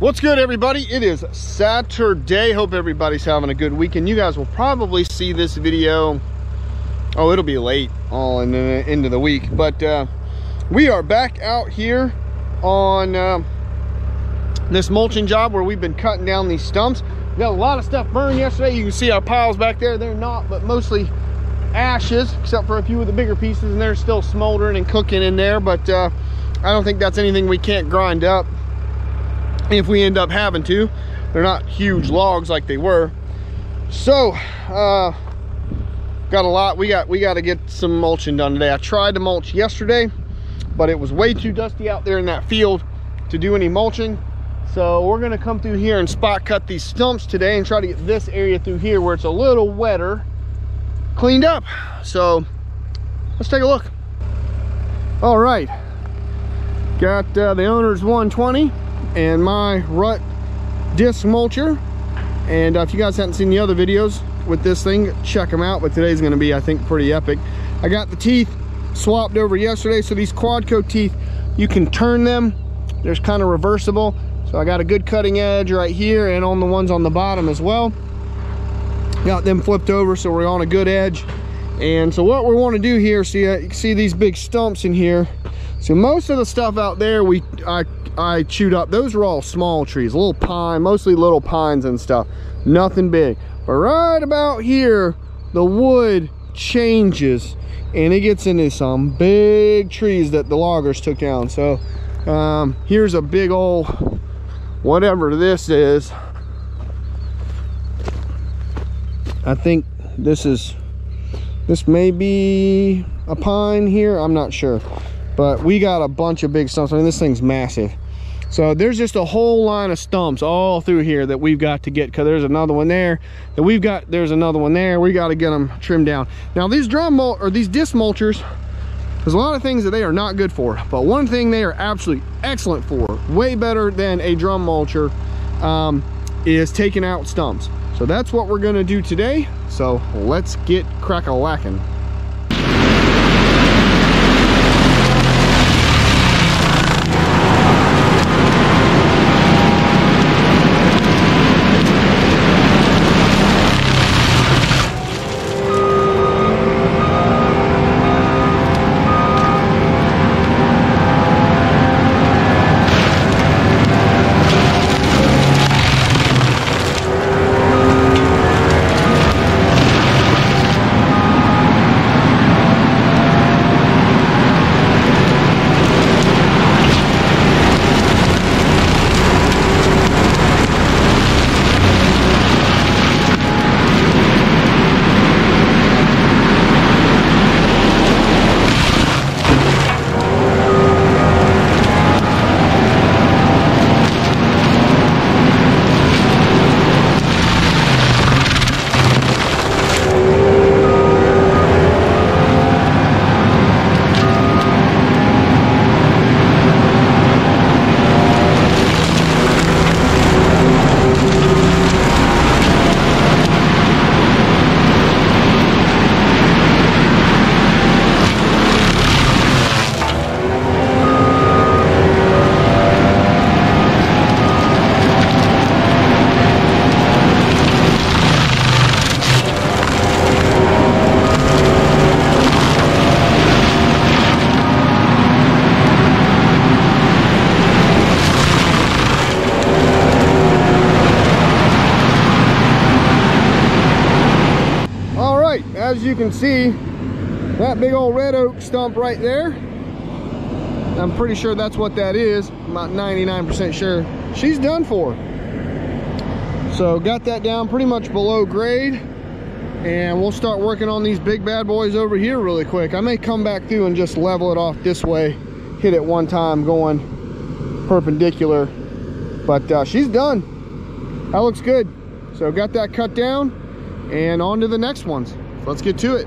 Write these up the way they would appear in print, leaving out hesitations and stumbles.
What's good, everybody? It is Saturday. Hope everybody's having a good weekend. You guys will probably see this video, oh, it'll be late all into the week, but we are back out here on this mulching job where we've been cutting down these stumps. We got a lot of stuff burned yesterday. You can see our piles back there. They're not, but mostly ashes, except for a few of the bigger pieces, and they're still smoldering and cooking in there. But I don't think that's anything we can't grind up if we end up having to. They're not huge logs like they were. So got a lot. We got to get some mulching done today. I tried to mulch yesterday, but it was way too dusty out there in that field to do any mulching. So we're gonna come through here and spot cut these stumps today and try to get this area through here where it's a little wetter cleaned up. So let's take a look. All right, got the owner's 120 and my rut disc mulcher, and if you guys haven't seen the other videos with this thing, check them out. But today's going to be, I think, pretty epic. I got the teeth swapped over yesterday, so these Quadco teeth, you can turn them. They're kind of reversible, so I got a good cutting edge right here and on the ones on the bottom as well. Got them flipped over so we're on a good edge. And so what we want to do here, see, you can see these big stumps in here. So most of the stuff out there I chewed up. Those are all small trees, little pine, mostly little pines and stuff, nothing big. But right about here, the wood changes and it gets into some big trees that the loggers took down. So here's a big old, whatever this is. I think this may be a pine here, I'm not sure. But we got a bunch of big stumps. I mean, this thing's massive. So there's just a whole line of stumps all through here that we've got to get, because there's another one there that there's another one there. We got to get them trimmed down. Now these these disc mulchers, there's a lot of things that they are not good for, but one thing they are absolutely excellent for, way better than a drum mulcher, is taking out stumps. So that's what we're gonna do today. So let's get crack-a-lacking. As you can see, that big old red oak stump right there, I'm pretty sure that's what that is. I'm about 99% sure. She's done for. So got that down pretty much below grade, and we'll start working on these big bad boys over here really quick. I may come back through and just level it off this way, hit it one time going perpendicular, but she's done. That looks good. So got that cut down and on to the next ones. Let's get to it.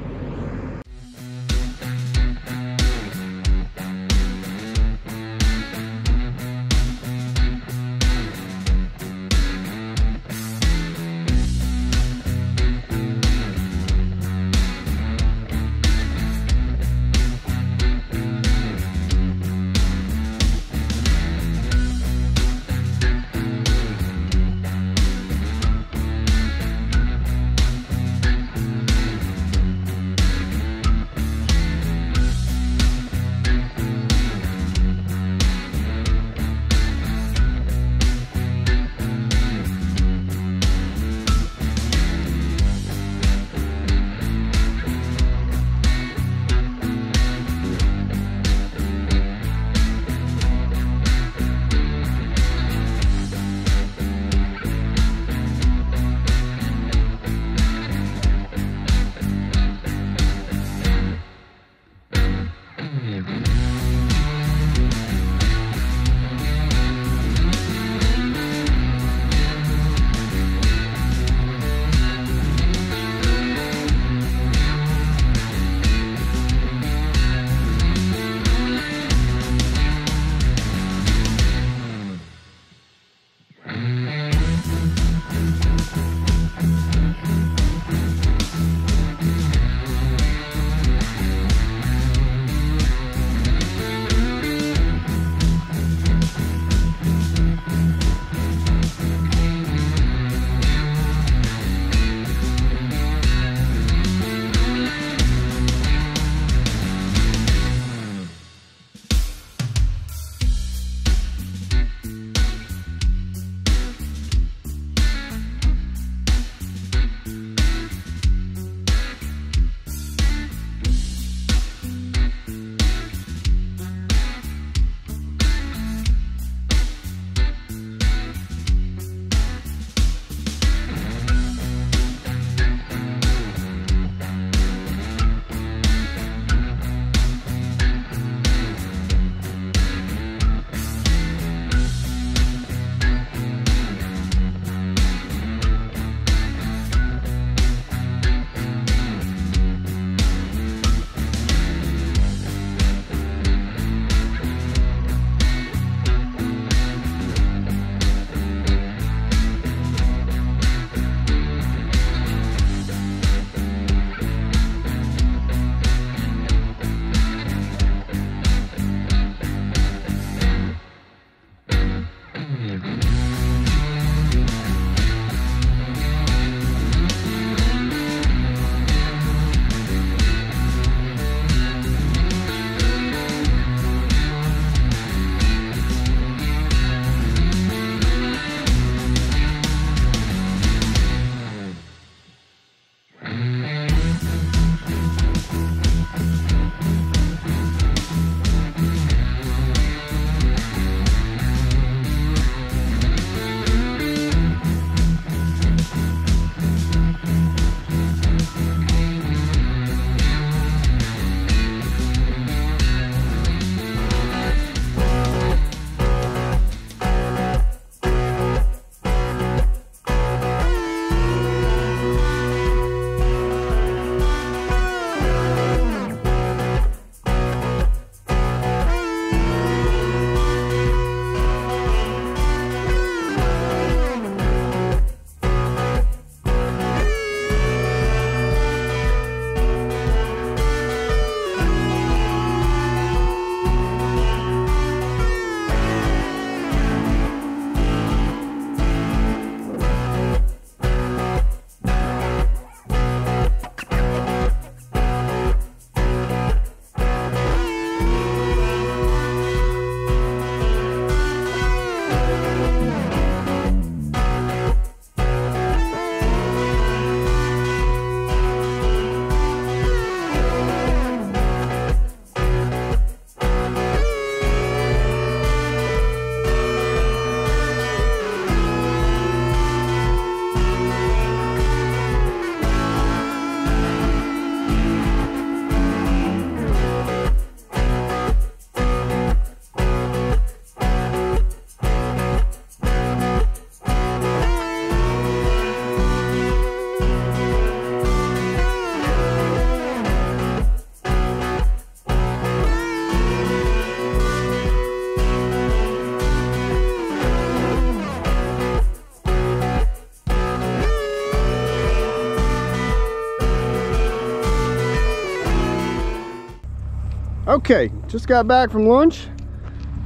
Okay, just got back from lunch,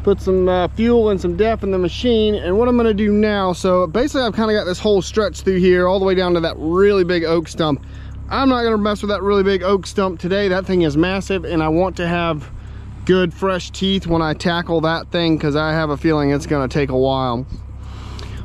put some fuel and some def in the machine, and what I'm gonna do now, so basically I've kind of got this whole stretch through here all the way down to that really big oak stump. I'm not gonna mess with that really big oak stump today. That thing is massive, and I want to have good fresh teeth when I tackle that thing, because I have a feeling it's gonna take a while.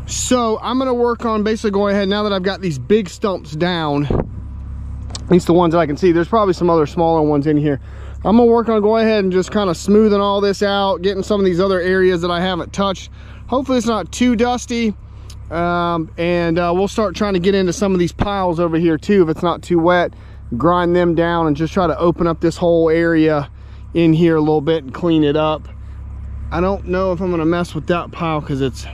So I'm gonna work on basically going ahead, now that I've got these big stumps down, at least the ones that I can see. There's probably some other smaller ones in here. I'm gonna work on going ahead and just kind of smoothing all this out, getting some of these other areas that I haven't touched. Hopefully it's not too dusty, and we'll start trying to get into some of these piles over here too, if it's not too wet, grind them down and just try to open up this whole area in here a little bit and clean it up. I don't know if I'm gonna mess with that pile, because it's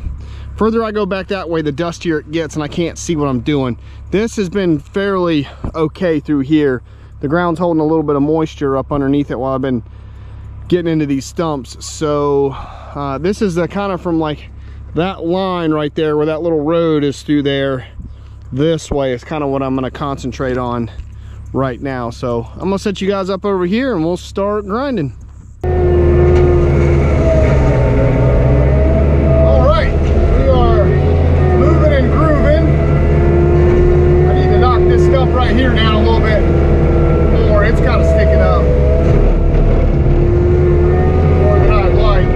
further I go back that way, the dustier it gets and I can't see what I'm doing. This has been fairly okay through here. The ground's holding a little bit of moisture up underneath it while I've been getting into these stumps. So this is the kind of from like that line right there where that little road is through there, this way is kind of what I'm going to concentrate on right now. So I'm going to set you guys up over here and we'll start grinding. All right, we are moving and grooving. I need to knock this stuff right here down a little bit. It's kind of sticking up more than I'd like.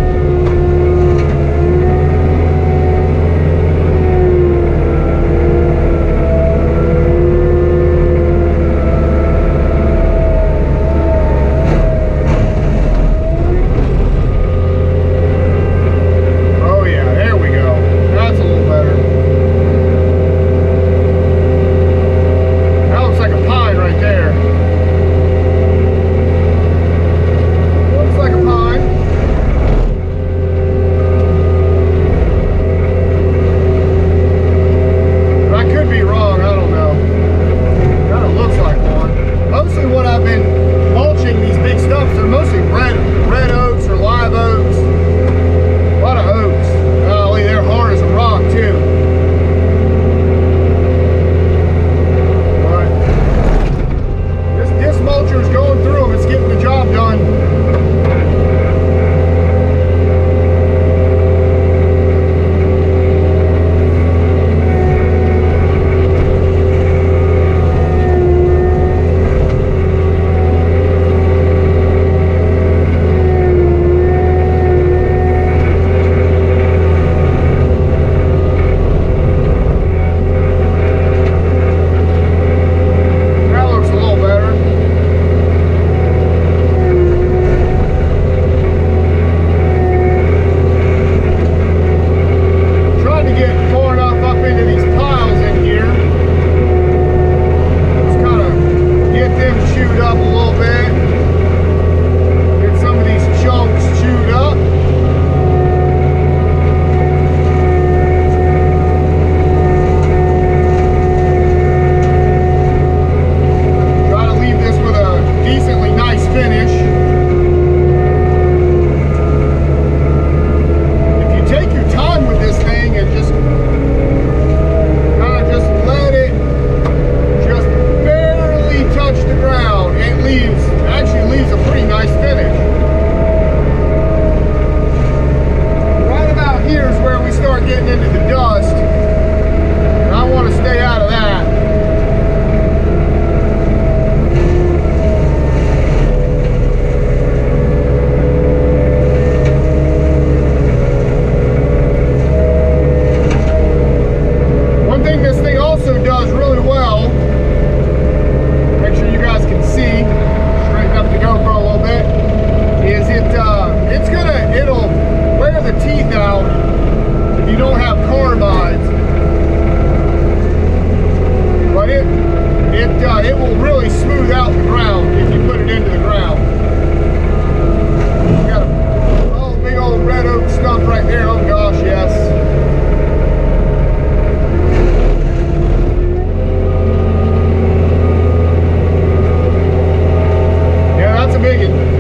sides. But it will really smooth out the ground if you put it into the ground. We got a big old red oak stump right there. Oh gosh, yes. Yeah, that's a big one.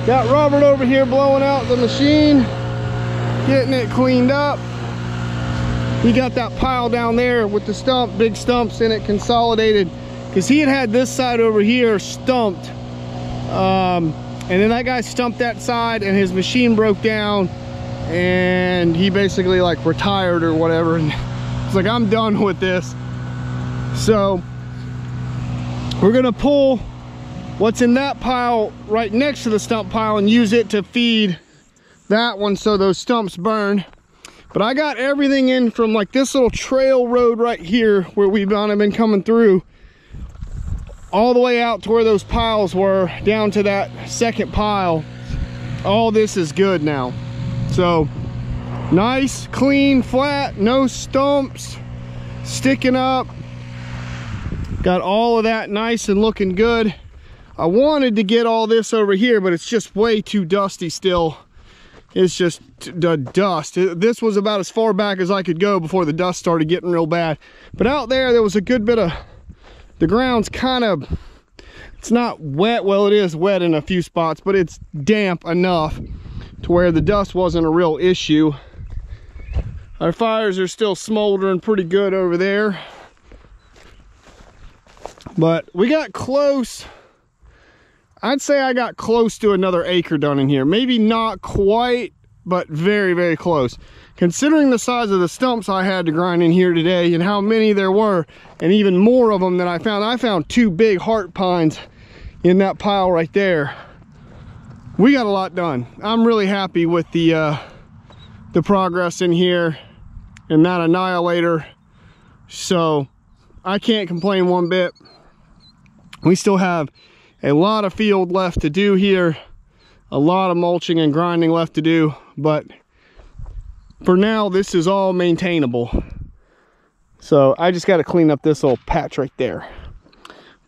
Got Robert over here blowing out the machine, getting it cleaned up. He got that pile down there with the stump, big stumps in it, consolidated, because he had this side over here stumped. And then that guy stumped that side and his machine broke down and he basically like retired or whatever. And it's like, I'm done with this. So we're gonna pull what's in that pile right next to the stump pile and use it to feed that one so those stumps burn. But I got everything in from like this little trail road right here where we've been coming through, all the way out to where those piles were, down to that second pile. All this is good now. So nice, clean, flat, no stumps sticking up. Got all of that nice and looking good. I wanted to get all this over here, but it's just way too dusty still. It's just the dust. This was about as far back as I could go before the dust started getting real bad. But out there was a good bit of, the ground's kind of, it's not wet. Well, it is wet in a few spots, but it's damp enough to where the dust wasn't a real issue. Our fires are still smoldering pretty good over there. But we got close. I'd say I got close to another acre done in here. Maybe not quite, but very, very close. Considering the size of the stumps I had to grind in here today and how many there were, and even more of them than I found 2 big heart pines in that pile right there. We got a lot done. I'm really happy with the progress in here and that Annihilator. So I can't complain one bit. We still have a lot of field left to do here, a lot of mulching and grinding left to do, but for now this is all maintainable. So I just got to clean up this little patch right there,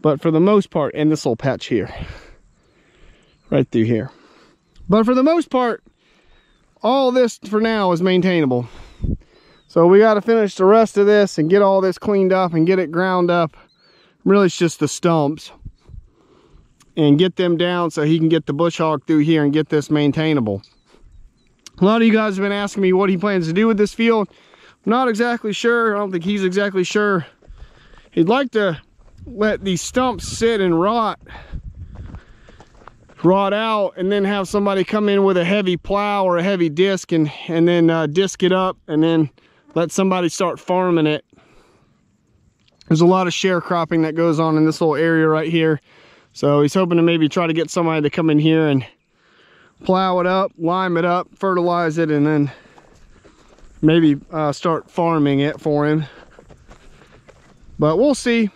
but for the most part, and this little patch here, right through here, but for the most part, all this for now is maintainable. So we got to finish the rest of this and get all this cleaned up and get it ground up. Really, it's just the stumps, and get them down so he can get the bush hog through here and get this maintainable. A lot of you guys have been asking me what he plans to do with this field. I'm not exactly sure. I don't think he's exactly sure. He'd like to let these stumps sit and rot out, and then have somebody come in with a heavy plow or a heavy disc and then disc it up, and then let somebody start farming it. There's a lot of sharecropping that goes on in this little area right here. So he's hoping to maybe try to get somebody to come in here and plow it up, lime it up, fertilize it, and then maybe start farming it for him. But we'll see.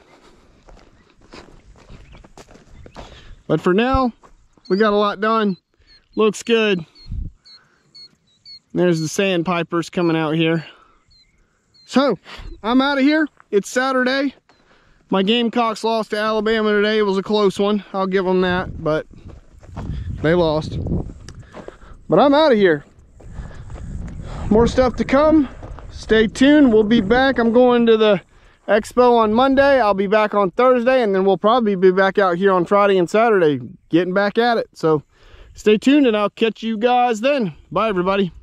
But for now, we got a lot done. Looks good. There's the sandpipers coming out here. So I'm out of here. It's Saturday. My Gamecocks lost to Alabama today. It was a close one. I'll give them that, but they lost. But I'm out of here. More stuff to come. Stay tuned. We'll be back. I'm going to the expo on Monday. I'll be back on Thursday, and then we'll probably be back out here on Friday and Saturday, getting back at it. So stay tuned, and I'll catch you guys then. Bye, everybody.